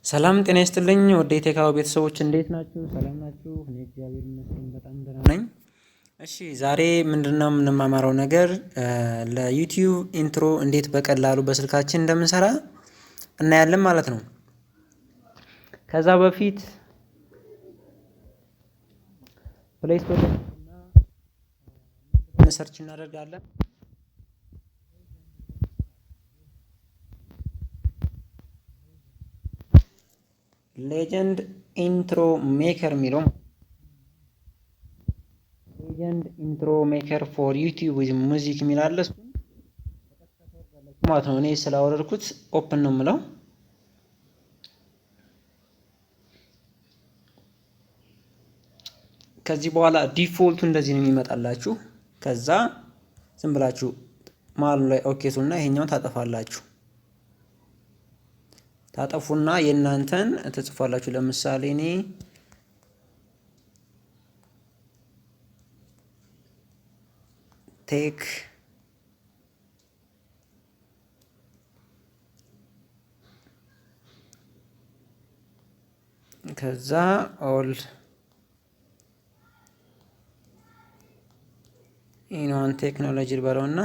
ሰላም ጤና ይስጥልኝ ወደ ቴካው ቤተሰቦች እንዴት ናችሁ? ሰላም ናችሁ? እኔ እግዚአብሔር ይመስገን በጣም ደህና ነኝ። እሺ ዛሬ ምንድነው የምንማማረው ነገር ለዩቲዩብ ኢንትሮ እንዴት በቀላሉ በስልካችን እንደምንሰራ እናያለን ማለት ነው። ከዛ በፊት ፕሌይ ስቶር እና ሰርች እናደርጋለን። ሌጀንድ ኢንትሮ ሜከር የሚለው ሌጀንድ ኢንትሮ ሜከር ፎር ዩቲዩብ ዊዝ ሙዚክ የሚል አለ። እሱን ማለት ነው። እኔ ስላወረድኩት ኦፕን ነው የምለው። ከዚህ በኋላ ዲፎልቱ እንደዚህ ነው የሚመጣላችሁ። ከዛ ዝም ብላችሁ ማሉ ላይ ኦኬ ቱና ይሄኛውን ታጠፋላችሁ። ታጠፉና የእናንተን ተጽፋላችሁ። ለምሳሌ እኔ ቴክ ከዛ ኦል ኢንዋን ቴክኖሎጂ ልበለውና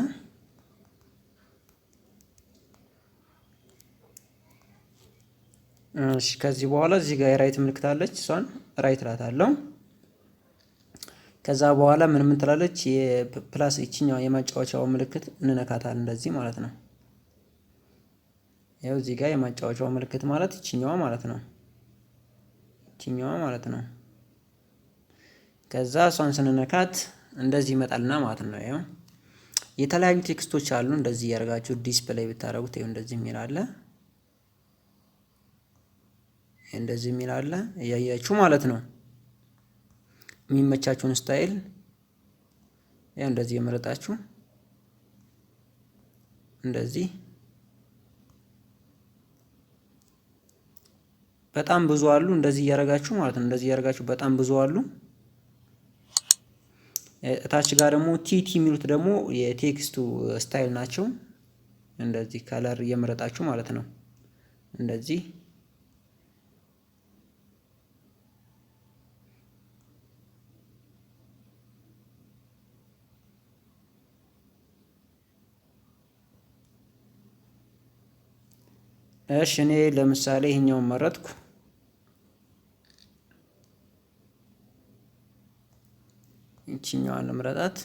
እሺ ከዚህ በኋላ እዚህ ጋር የራይት ምልክት አለች። እሷን ራይት እላታለሁ። ከዛ በኋላ ምን ትላለች? የፕላስ እቺኛው የማጫወቻው ምልክት እንነካታለን እንደዚህ ማለት ነው። ያው እዚህ ጋር የማጫወቻው ምልክት ማለት እቺኛዋ ማለት ነው። እቺኛዋ ማለት ነው። ከዛ እሷን ስንነካት እንደዚህ ይመጣልና ማለት ነው። ያው የተለያዩ ቴክስቶች አሉ። እንደዚህ ያርጋችሁ ዲስፕሌይ ብታረጉት ይሄው እንደዚህ የሚል አለ። እንደዚህ የሚል አለ እያያችሁ ማለት ነው። የሚመቻችሁን ስታይል ያው እንደዚህ የመረጣችሁ እንደዚህ በጣም ብዙ አሉ። እንደዚህ ያረጋችሁ ማለት ነው። እንደዚህ ያረጋችሁ በጣም ብዙ አሉ። እታች ጋር ደግሞ ቲቲ የሚሉት ደግሞ የቴክስቱ ስታይል ናቸው። እንደዚህ ከለር እየመረጣችሁ ማለት ነው። እንደዚህ እሺ እኔ ለምሳሌ ይሄኛውን መረጥኩ። እቺኛዋን ለምረጣት።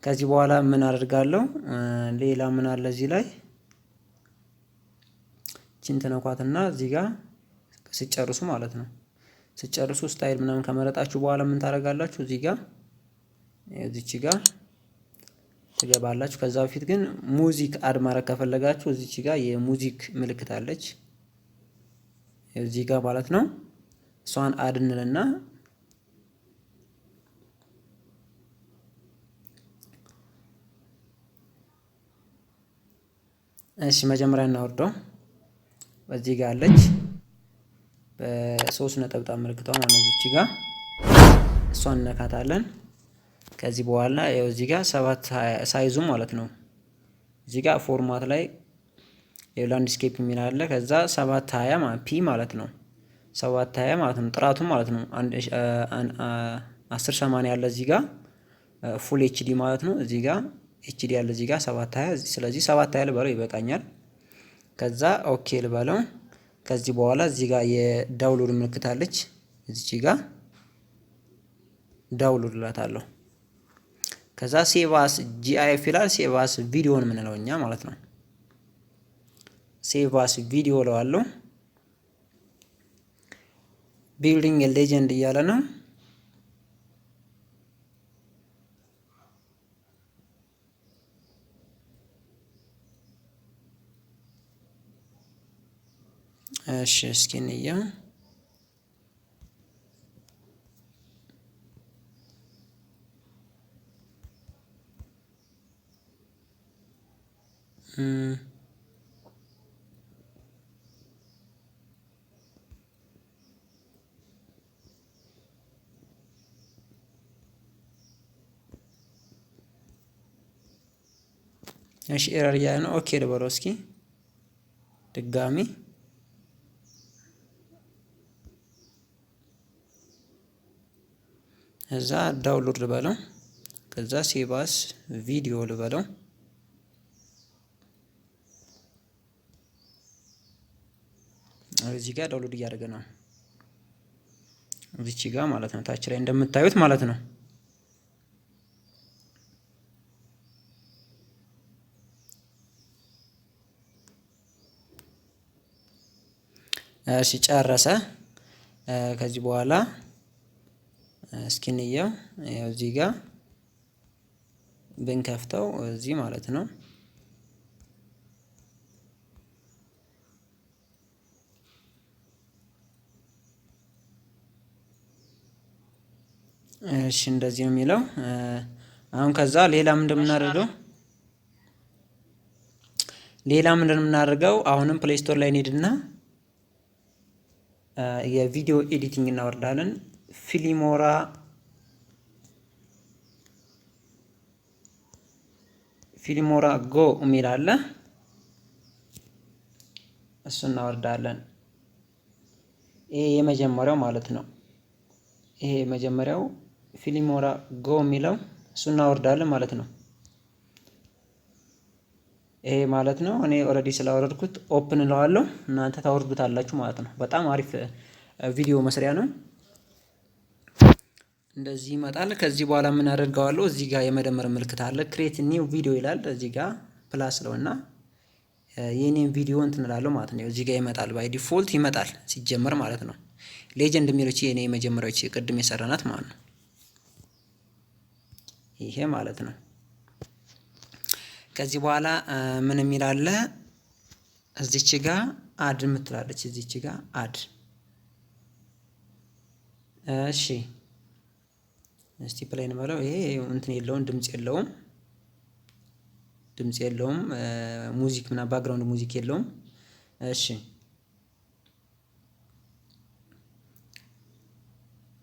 ከዚህ በኋላ ምን አደርጋለሁ? ሌላ ምን አለ እዚህ ላይ እቺን ተነኳትና እዚህ ጋር ስጨርሱ ማለት ነው። ስጨርሱ ስታይል ምናምን ከመረጣችሁ በኋላ ምን ታደርጋላችሁ? እዚህ ጋር እዚች ጋር ትገባላችሁ። ከዛ በፊት ግን ሙዚክ አድ ማድረግ ከፈለጋችሁ እዚች ጋር የሙዚክ ምልክት አለች እዚህ ጋር ማለት ነው። እሷን አድ እንልና እሺ መጀመሪያ እናወርደው። በዚህ ጋር አለች በ3 ነጠብጣብ ምልክቷ ማለት ነው። እዚች ጋር እሷን እንነካታለን። ከዚህ በኋላ ያው እዚህ ጋር 7 ሳይዙ ማለት ነው። እዚህ ጋር ፎርማት ላይ የላንድስኬፕ የሚል አለ። ከዛ 720 ማለት ፒ ማለት ነው። 720 ማለት ነው ጥራቱ ማለት ነው። 1080 ያለ እዚህ ጋር ፉል ኤችዲ ማለት ነው። እዚህ ጋር ኤችዲ ያለ እዚህ ጋር 720 ስለዚህ 720 ልበለው ይበቃኛል። ከዛ ኦኬ ልበለው። ከዚህ በኋላ እዚህ ጋር የዳውንሎድ ምልክት አለች። እዚች ጋር ዳውንሎድ እላታለሁ። ከዛ ሴቫስ ጂአይኤፍ ይላል። ሴቫስ ቪዲዮን የምንለው እኛ ማለት ነው። ሴቫስ ቪዲዮ ለዋለሁ። ቢልዲንግ ሌጀንድ እያለ ነው። እሺ እስኪ እንየው። እሺ ኤረር እያለ ነው። ኦኬ ልበለው እስኪ ድጋሚ እዛ ዳውንሎድ ልበለው። ከዛ ሴቫስ ቪዲዮ ልበለው። እዚህ ጋር ዳውንሎድ እያደረገ ነው። እዚች ጋር ማለት ነው፣ ታች ላይ እንደምታዩት ማለት ነው። እሺ ጨረሰ። ከዚህ በኋላ እስኪ እንየው። ያው እዚህ ጋር ብንከፍተው እዚህ ማለት ነው እሺ እንደዚህ ነው የሚለው። አሁን ከዛ ሌላ ምንድን የምናደርገው አሁንም ፕሌይ ስቶር ላይ እንሄድና የቪዲዮ ኤዲቲንግ እናወርዳለን። ፊልሞራ ጎ የሚል አለ፣ እሱ እናወርዳለን። ይሄ የመጀመሪያው ማለት ነው። ይሄ የመጀመሪያው ፊልሞራ ጎ የሚለው እሱ እናወርዳለን ማለት ነው። ይሄ ማለት ነው። እኔ ኦልሬዲ ስላወረድኩት ኦፕን እለዋለሁ፣ እናንተ ታወርዱታላችሁ ማለት ነው። በጣም አሪፍ ቪዲዮ መስሪያ ነው። እንደዚህ ይመጣል። ከዚህ በኋላ ምን አደርገዋለሁ? እዚህ ጋር የመደመር ምልክት አለ፣ ክሬት ኒው ቪዲዮ ይላል። እዚህ ጋር ፕላስ ለውና የኔን ቪዲዮ እንትን እላለሁ ማለት ነው። እዚህ ጋር ይመጣል፣ ባይ ዲፎልት ይመጣል ሲጀመር ማለት ነው። ሌጀንድ የሚሉት የኔ የመጀመሪያዎች ቅድም የሰራናት ማለት ነው። ይሄ ማለት ነው። ከዚህ በኋላ ምን የሚል አለ? እዚች ጋር አድ የምትላለች፣ እዚች ጋር አድ። እሺ እስቲ ፕሌይ እንበለው። ይሄ እንትን የለውም፣ ድምጽ የለውም፣ ሙዚክ ምናምን ባክግራውንድ ሙዚክ የለውም። እሺ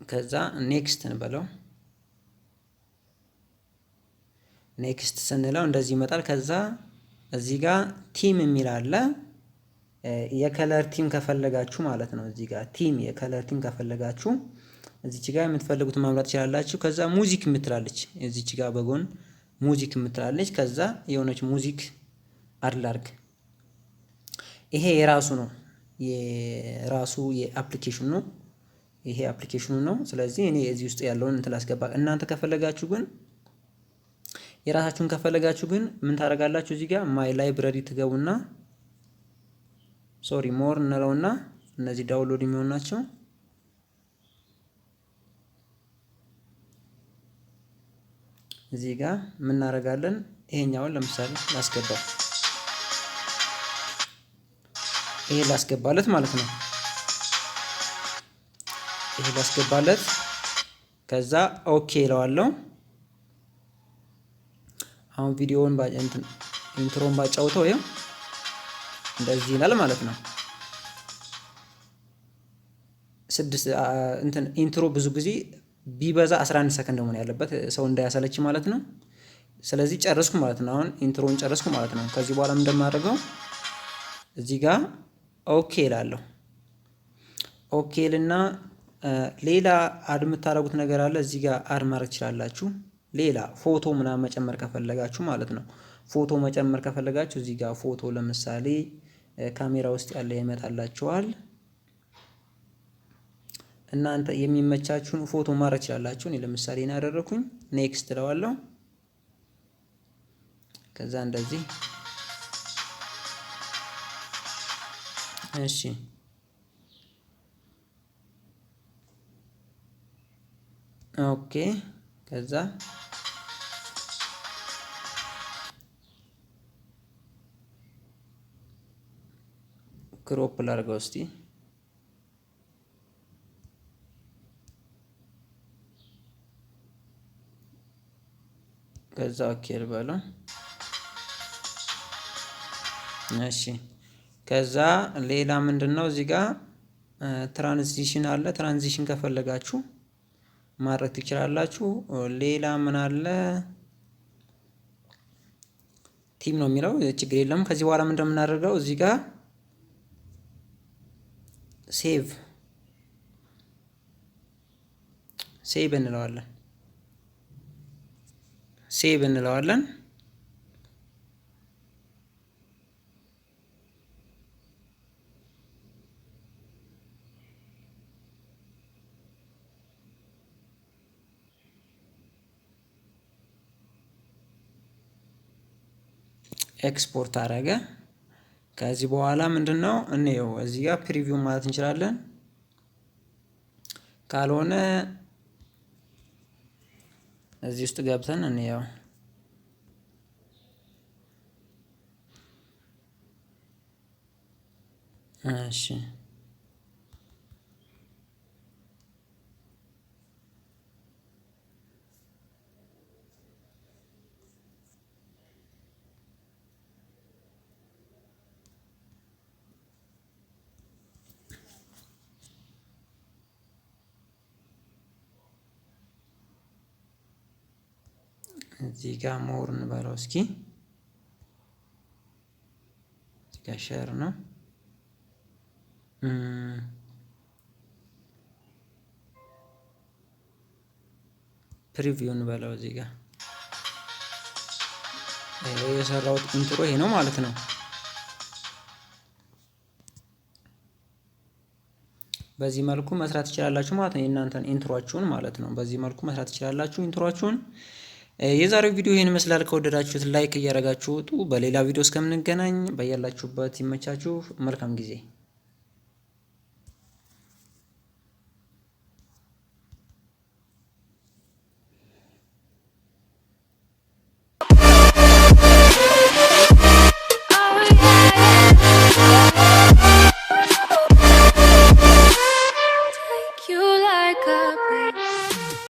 ከዛ ኔክስት እንበለው። ኔክስት ስንለው እንደዚህ ይመጣል። ከዛ እዚህ ጋር ቲም የሚል አለ። የከለር ቲም ከፈለጋችሁ ማለት ነው። እዚህ ጋር የከለር ቲም ከፈለጋችሁ እዚች ጋር የምትፈልጉት ማምራት ትችላላችሁ። ከዛ ሙዚክ የምትላለች እዚች ጋር በጎን ሙዚክ የምትላለች። ከዛ የሆነች ሙዚክ አድላርግ። ይሄ የራሱ ነው፣ የራሱ የአፕሊኬሽኑ ነው። ይሄ አፕሊኬሽኑ ነው። ስለዚህ እኔ እዚህ ውስጥ ያለውን እንትን ላስገባ። እናንተ ከፈለጋችሁ ግን የራሳችሁን ከፈለጋችሁ ግን ምን ታደርጋላችሁ? እዚህ ጋር ማይ ላይብረሪ ትገቡና ሞር እንለውና እነዚህ ዳውንሎድ የሚሆኑ ናቸው። እዚህ ጋር ምን እናደርጋለን? ይሄኛውን ለምሳሌ ላስገባው፣ ይሄ ላስገባለት ማለት ነው። ይሄ ላስገባለት። ከዛ ኦኬ እለዋለሁ። አሁን ቪዲዮውን ኢንትሮን ባጫውተው ይሄው እንደዚህ ይላል ማለት ነው። ኢንትሮ ብዙ ጊዜ ቢበዛ 11 ሰከንድ መሆን ያለበት ሰው እንዳያሰለች ማለት ነው። ስለዚህ ጨረስኩ ማለት ነው። አሁን ኢንትሮን ጨረስኩ ማለት ነው። ከዚህ በኋላ እንደማደርገው እዚህ ጋር ኦኬ እላለሁ። ኦኬ ልና ሌላ አድ የምታደርጉት ነገር አለ። እዚህ ጋር አድ ማድረግ ትችላላችሁ። ሌላ ፎቶ ምናምን መጨመር ከፈለጋችሁ ማለት ነው። ፎቶ መጨመር ከፈለጋችሁ እዚህ ጋር ፎቶ ለምሳሌ ካሜራ ውስጥ ያለ ይመጣላችኋል። እናንተ የሚመቻችሁን ፎቶ ማድረግ ትችላላችሁ። እኔ ለምሳሌ ነው ያደረኩኝ። ኔክስት እለዋለሁ። ከዛ እንደዚህ እሺ ኦኬ። ከዛ ክሮፕ ላድርገው እስቲ። ከዛ ኦኬ ልበለው። እሺ ከዛ ሌላ ምንድነው እዚህ ጋር ትራንዚሽን አለ። ትራንዚሽን ከፈለጋችሁ ማድረግ ትችላላችሁ። ሌላ ምን አለ? ቲም ነው የሚለው ችግር የለም። ከዚህ በኋላ ምን እንደምናደርገው እዚህ ጋር ሴቭ እንለዋለን። ኤክስፖርት አደረገ። ከዚህ በኋላ ምንድነው እንየው። እዚህ ጋር ፕሪቪው ማለት እንችላለን። ካልሆነ እዚህ ውስጥ ገብተን እንየው። እሺ እዚህ ጋር ሞር እንበለው እስኪ። እዚህ ጋር ሼር ነው። ፕሪቪው እንበለው። እዚህ ጋር የሰራሁት ኢንትሮ ይሄ ነው ማለት ነው። በዚህ መልኩ መስራት ትችላላችሁ ማለት ነው። የእናንተን ኢንትሮአችሁን ማለት ነው። በዚህ መልኩ መስራት ትችላላችሁ ኢንትሮአችሁን። የዛሬው ቪዲዮ ይህን ይመስላል። ከወደዳችሁት ላይክ እያደረጋችሁ ውጡ። በሌላ ቪዲዮ እስከምንገናኝ በያላችሁበት ይመቻችሁ። መልካም ጊዜ